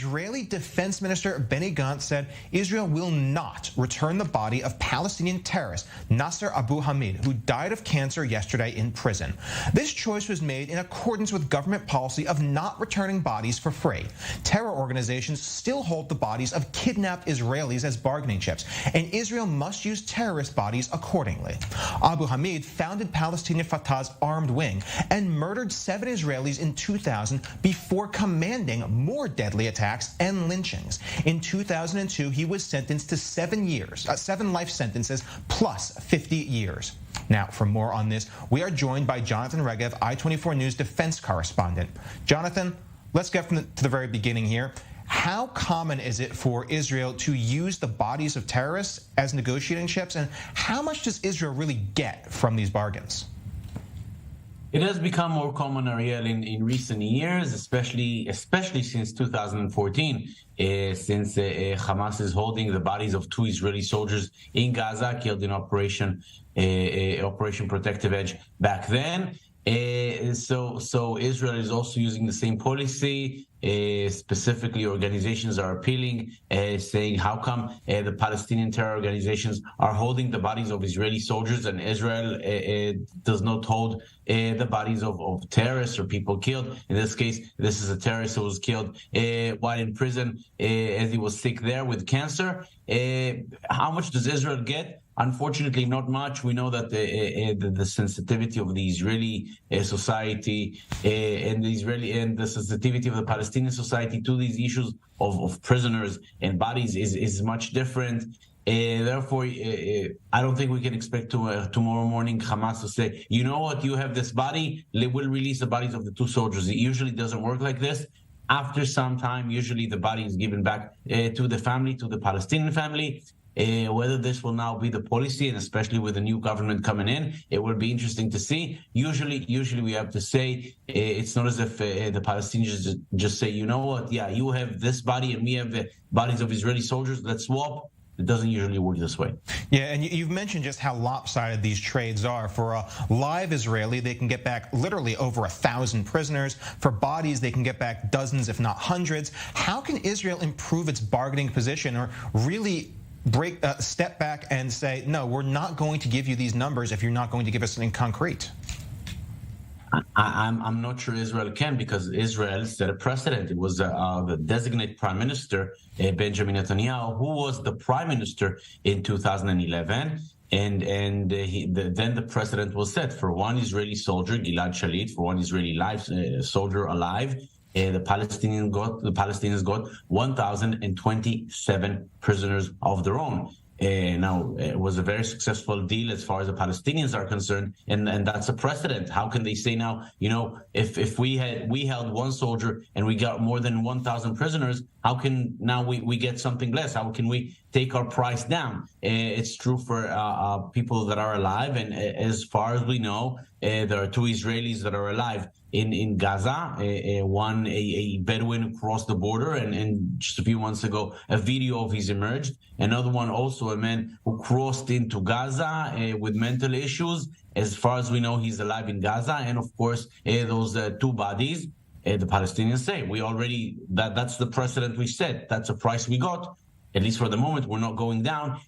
Israeli Defense Minister Benny Gantz said Israel will not return the body of Palestinian terrorist Nasser Abu Hamid, who died of cancer yesterday in prison. This choice was made in accordance with government policy of not returning bodies for free. Terror organizations still hold the bodies of kidnapped Israelis as bargaining chips, and Israel must use terrorist bodies accordingly. Abu Hamid founded Palestinian Fatah's armed wing and murdered 7 Israelis in 2000 before commanding more deadly attacks and lynchings. In 2002, he was sentenced to 7 life sentences plus 50 years. Now, for more on this, we are joined by Jonathan Regev, I-24 News defense correspondent. Jonathan, let's get to the very beginning here. How common is it for Israel to use the bodies of terrorists as negotiating chips, and how much does Israel really get from these bargains? It has become more common, Ariel, in recent years, especially since 2014, since Hamas is holding the bodies of 2 Israeli soldiers in Gaza, killed in Operation Protective Edge back then. So Israel is also using the same policy. Specifically, organizations are appealing, saying how come the Palestinian terror organizations are holding the bodies of Israeli soldiers and Israel does not hold the bodies of terrorists or people killed. In this case, this is a terrorist who was killed while in prison as he was sick there with cancer. How much does Israel get? Unfortunately, not much. We know that the sensitivity of the Israeli society and the sensitivity of the Palestinian society to these issues of prisoners and bodies is much different. Therefore, I don't think we can expect tomorrow morning Hamas to say, you know what, you have this body, we'll release the bodies of the 2 soldiers. It usually doesn't work like this. After some time, usually the body is given back to the family, to the Palestinian family. Whether this will now be the policy, and especially with the new government coming in, it will be interesting to see. Usually we have to say it's not as if the Palestinians just say, you know what, yeah, you have this body and we have the bodies of Israeli soldiers, let's swap. It doesn't usually work this way. Yeah, and you've mentioned just how lopsided these trades are. For a live Israeli, they can get back literally over 1,000 prisoners. For bodies, they can get back dozens, if not hundreds. How can Israel improve its bargaining position or really step back and say, no, we're not going to give you these numbers if you're not going to give us something concrete? I'm not sure Israel can, because Israel set a precedent. It was the designated prime minister, Benjamin Netanyahu, who was the prime minister in 2011. And then the precedent was set for 1 Israeli soldier, Gilad Shalit, for 1 Israeli soldier alive. The Palestinians got 1,027 prisoners of their own. Now, it was a very successful deal as far as the Palestinians are concerned, and that's a precedent. How can they say now, if we held 1 soldier and we got more than 1,000 prisoners, how can now we get something less? How can we take our price down? It's true for people that are alive, and as far as we know, there are 2 Israelis that are alive in Gaza. One, a Bedouin who crossed the border, and just a few months ago, a video of his emerged. Another one, also a man who crossed into Gaza with mental issues. As far as we know, he's alive in Gaza. And of course, those 2 bodies, the Palestinians say, that's the precedent we set. That's a price we got. At least for the moment, we're not going down.